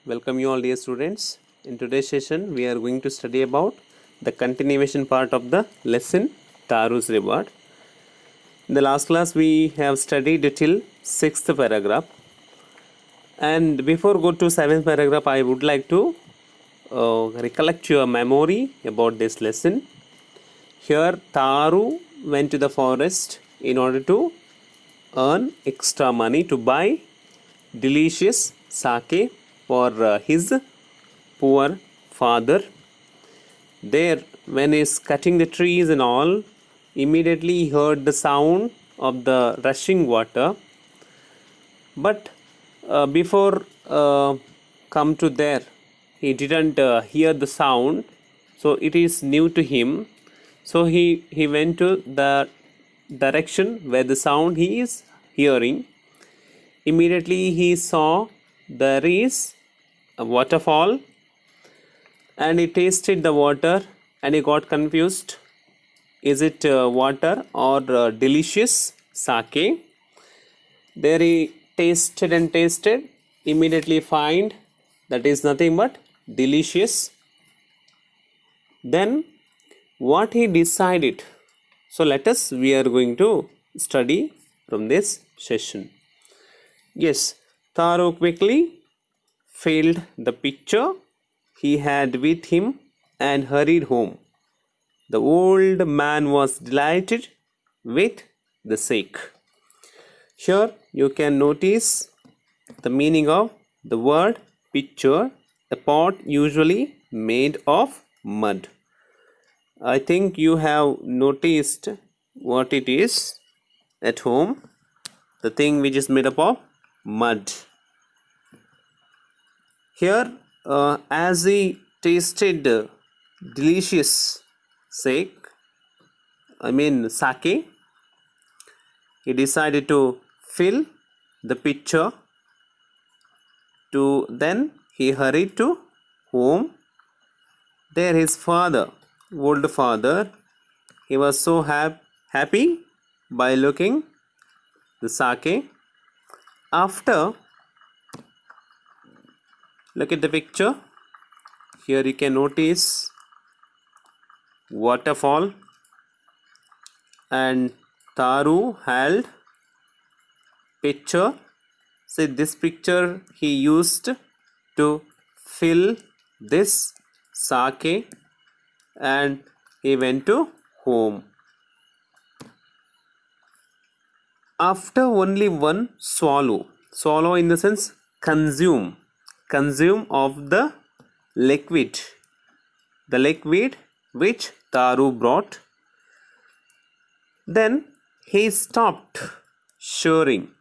Welcome you all dear students. In today's session we are going to study about the continuation part of the lesson Taro's reward. In the last class we have studied till 6th paragraph, and before go to 7th paragraph I would like to recollect your memory about this lesson. Here Taru went to the forest in order to earn extra money to buy delicious sake for his poor father. There, when he's cutting the trees and all, immediately he heard the sound of the rushing water. But before come to there, he didn't hear the sound, so it is new to him. So he went to the direction where the sound he is hearing. Immediately he saw there is a waterfall, and he tasted the water and he got confused. Is it water or delicious sake? There he tasted and tasted, immediately find that is nothing but delicious. Then what he decided? So let us, we are going to study from this session. Yes, Taro quickly filled the pitcher he had with him and hurried home. The old man was delighted with the sake. Here you can notice the meaning of the word pitcher, a pot usually made of mud. I think you have noticed what it is at home, the thing which is made up of mud. Here, as he tasted delicious sake, he decided to fill the pitcher. Then he hurried to home. There his father, old father, he was so happy by looking the sake. After, look at the picture. Here you can notice waterfall, and Taru held pitcher. See, this picture he used to fill this sake, and he went to home. After only one swallow in the sense consume of the liquid which Taru brought, then he stopped shivering.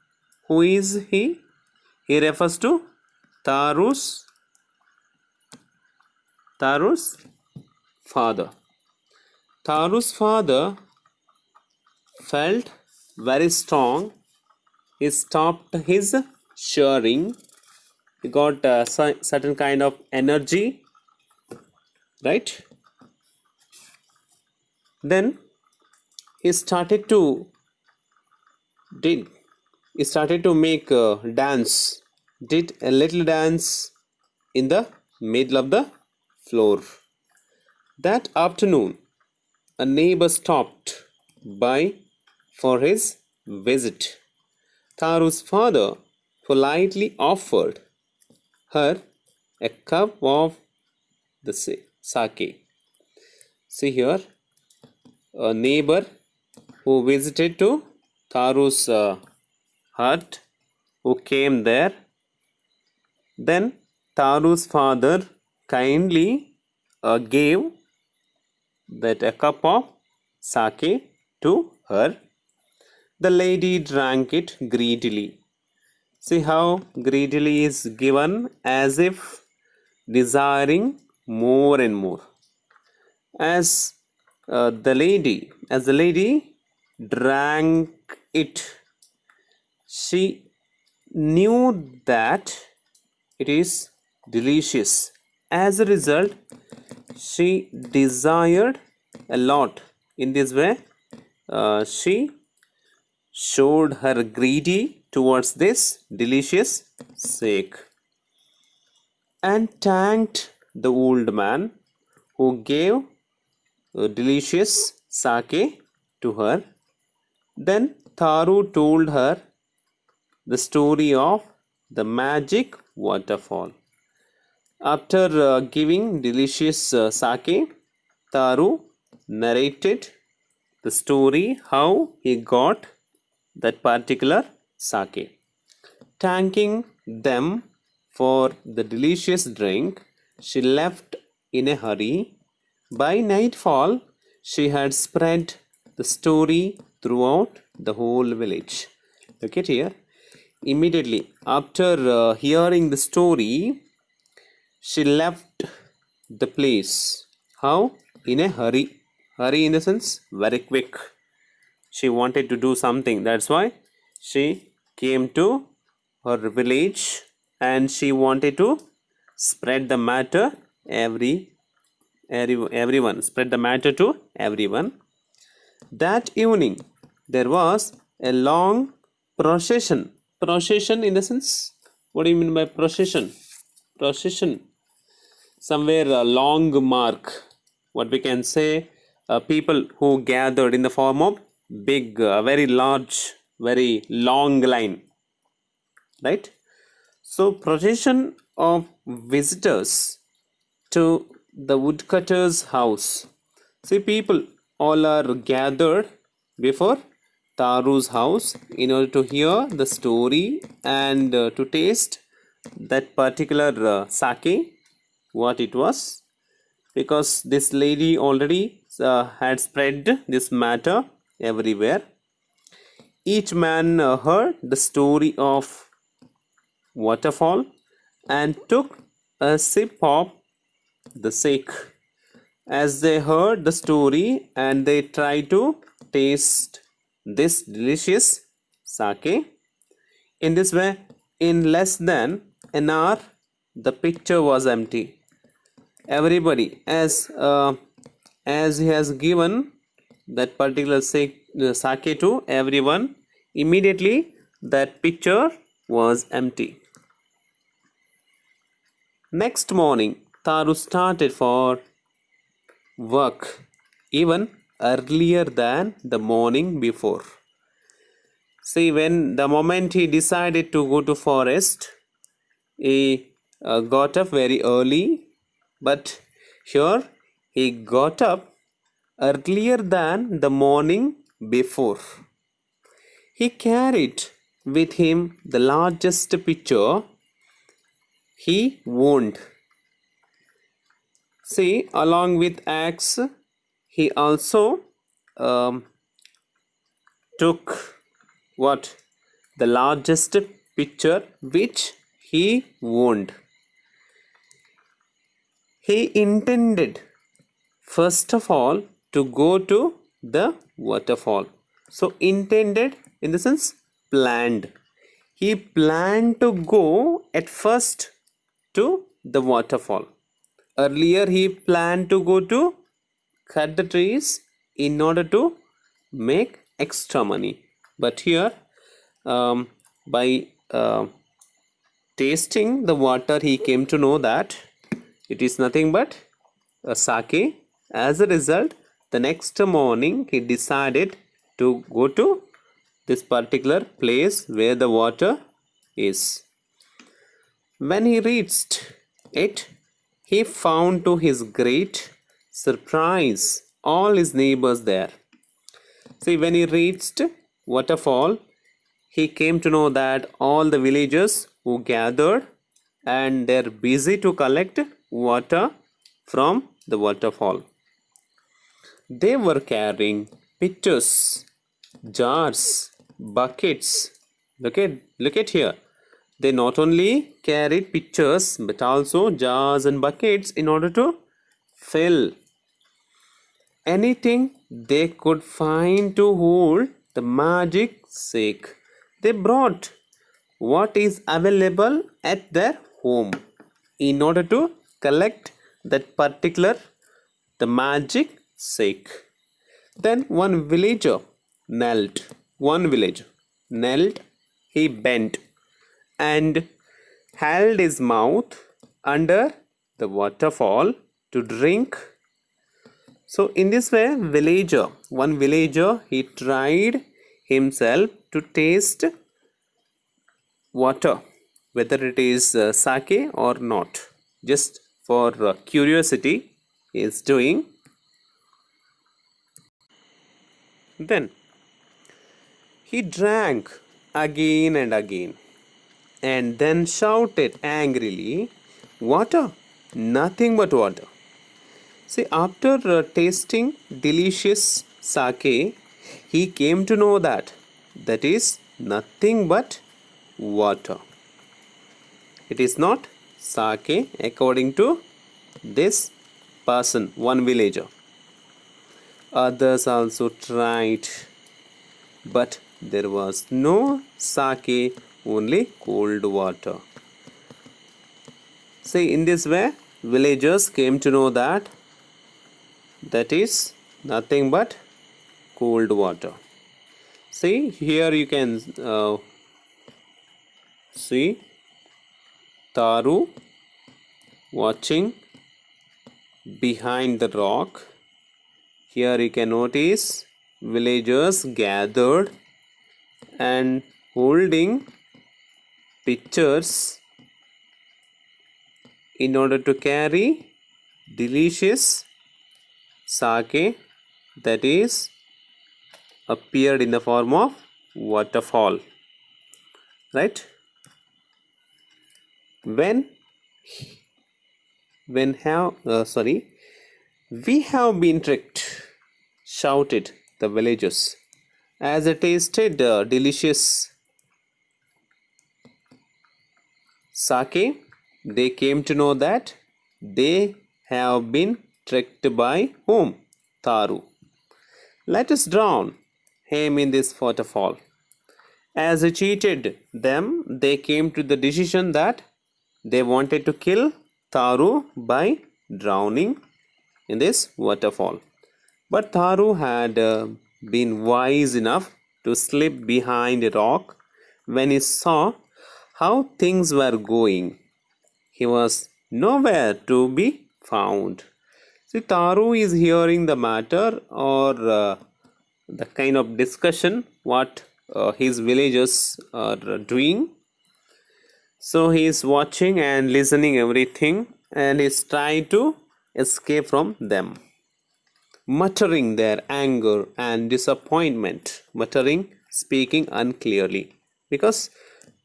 Who is he? He refers to Taru's father. Taru's father felt very strong. He stopped his shivering. He got a certain kind of energy, right? Then he started to make a dance, did a little dance in the middle of the floor. That afternoon, a neighbor stopped by for his visit. Taru's father politely offered her a cup of the sake. See here, a neighbor who visited to Taru's hut, who came there. Then Taru's father kindly gave that a cup of sake to her. The lady drank it greedily. See how greedily is given, as if desiring more and more. As the lady drank it, she knew that it is delicious. As a result, she desired a lot. In this way, she showed her greedy towards this delicious sake. and thanked the old man who gave a delicious sake to her. Then Taro told her the story of the magic waterfall. After giving delicious sake, Taro narrated the story how he got that particular sake. Thanking them for the delicious drink, she left in a hurry. By nightfall, she had spread the story throughout the whole village. Look at here. Immediately after hearing the story, she left the place. How? In a hurry. Hurry in the sense very quick. She wanted to do something. That's why she came to her village and she wanted to spread the matter everyone. Spread the matter to everyone. That evening there was a long procession. Procession in the sense, what do you mean by procession? Procession, somewhere a long mark. What we can say, people who gathered in the form of big, very large, very long line, right? So procession of visitors to the woodcutter's house. See, people all are gathered before Taru's house in order to hear the story and to taste that particular sake, what it was, because this lady already had spread this matter everywhere. Each man heard the story of waterfall and took a sip of the sake. As they heard the story and they tried to taste this delicious sake, in this way, in less than an hour, the pitcher was empty. Everybody, as he has given that particular sake to everyone, immediately that pitcher was empty. Next morning, Taru started for work even earlier than the morning before. See, when the moment he decided to go to forest, he got up very early, but here he got up earlier than the morning before. He carried with him the largest pitcher he owned. See, along with axe, he also took what? The largest pitcher which he owned. He intended first of all to go to the waterfall. So intended in the sense planned. He planned to go at first to the waterfall. Earlier he planned to go to cut the trees in order to make extra money. But here by tasting the water, he came to know that it is nothing but a sake. As a result, the next morning he decided to go to this particular place where the water is. When he reached it, he found to his great surprise all his neighbors there. See, when he reached waterfall, he came to know that all the villagers who gathered and they're busy to collect water from the waterfall. They were carrying pitchers, jars, buckets. Look at here. They not only carried pitchers but also jars and buckets in order to fill anything they could find to hold the magic sake. They brought what is available at their home in order to collect that particular the magic sake. Then one villager knelt. He bent and held his mouth under the waterfall to drink. So in this way, one villager, he tried himself to taste water, whether it is sake or not. Just for curiosity, he is doing. Then he drank again and again, and then shouted angrily, "Water! Nothing but water!" See, after tasting delicious sake, he came to know that that is nothing but water. It is not sake according to this person, one villager. Others also tried, but there was no sake, only cold water. See, in this way, villagers came to know that that is nothing but cold water. See, here you can see Taro watching behind the rock. Here you can notice villagers gathered and holding pitchers in order to carry delicious sake that is appeared in the form of waterfall, right? We have been tricked, shouted the villagers as they tasted delicious sake. They came to know that they have been tricked by whom? Taro. Let us drown him in this waterfall. As he cheated them, they came to the decision that they wanted to kill Taro by drowning in this waterfall. But Taro had been wise enough to slip behind a rock when he saw how things were going. He was nowhere to be found. See, Taro is hearing the matter or the kind of discussion what his villagers are doing. So he is watching and listening everything, and is trying to escape from them, muttering their anger and disappointment, speaking unclearly, because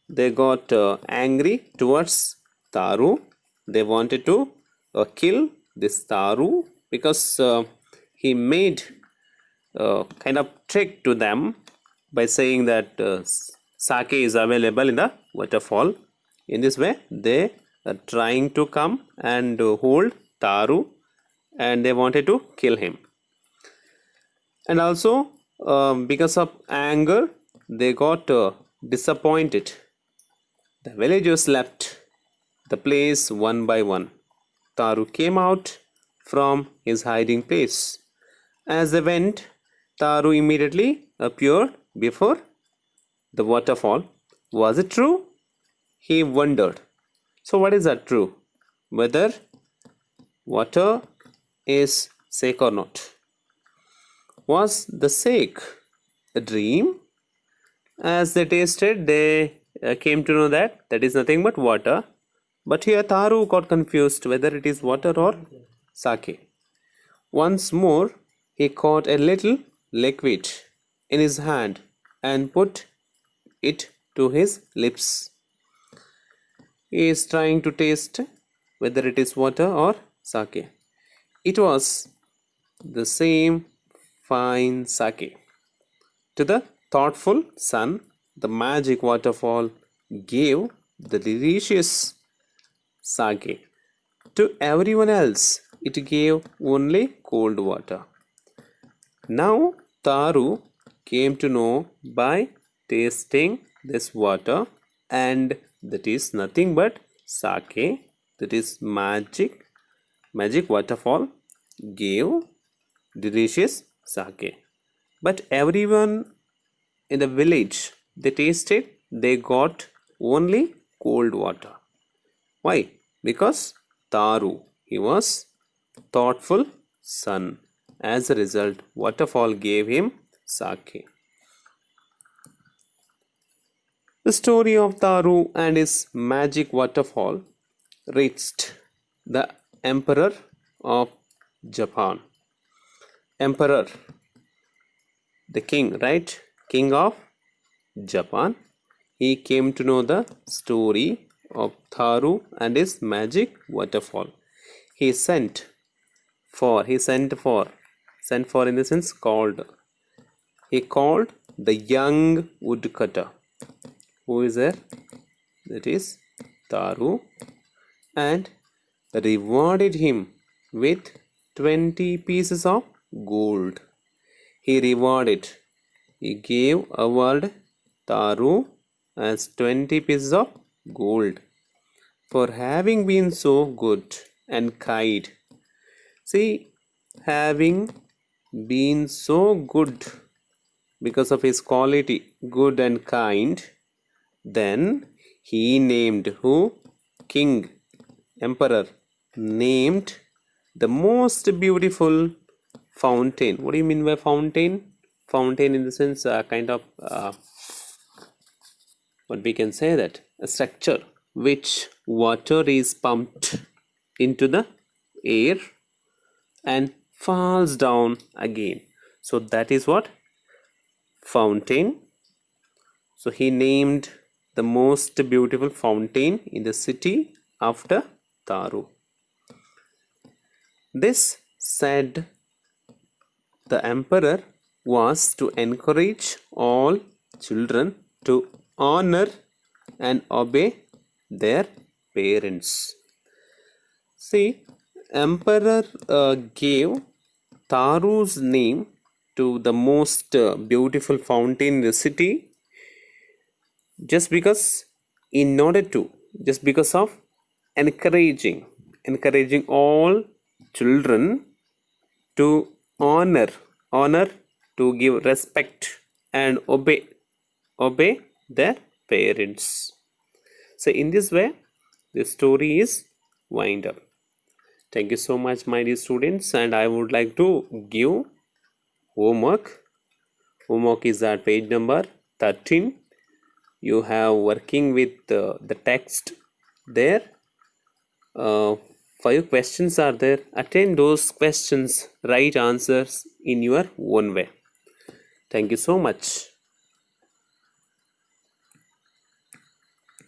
they got angry towards Taro. They wanted to kill this Taro because he made kind of trick to them by saying that sake is available in the waterfall. In this way, they are trying to come and hold Taro, and they wanted to kill him. And also, because of anger, they got disappointed. The villagers left the place one by one. Taro came out from his hiding place. As they went, Taro immediately appeared before the waterfall. Was it true? He wondered. So what is that true? Whether water is sake or not? Was the sake a dream? As they tasted, they came to know that that is nothing but water. But here Taro got confused whether it is water or sake. Once more, he caught a little liquid in his hand and put it to his lips. He is trying to taste whether it is water or sake. It was the same fine sake. To the thoughtful son, the magic waterfall gave the delicious sake. To everyone else, it gave only cold water. Now Taro came to know by tasting this water, and that is nothing but sake, that is magic waterfall gave delicious sake. But everyone in the village, they tasted, they got only cold water. Why? because Taru, he was thoughtful son. As a result, waterfall gave him sake. The story of Taru and his magic waterfall reached the Emperor of Japan. Emperor, the king, right? King of Japan. He came to know the story of Tharu and his magic waterfall. He sent sent for in the sense called. He called the young woodcutter. Who is there? That is Tharu, and rewarded him with 20 pieces of gold. He gave award Taru as 20 pieces of gold for having been so good and kind. See, having been so good because of his quality, good and kind, then he named who? King, Emperor, named the most beautiful fountain. What do you mean by fountain? Fountain in the sense kind of what we can say, that a structure which water is pumped into the air and falls down again. So that is what? Fountain. So he named the most beautiful fountain in the city after Taru. This said the emperor was to encourage all children to honor and obey their parents. See, emperor gave Taru's name to the most beautiful fountain in the city just because of encouraging all children to honor, to give respect and obey their parents. So in this way the story is wind up. Thank you so much, my dear students, and I would like to give homework. Homework is at page number 13. You have working with the text there. 5 questions are there. Attend those questions, write answers in your own way. Thank you so much.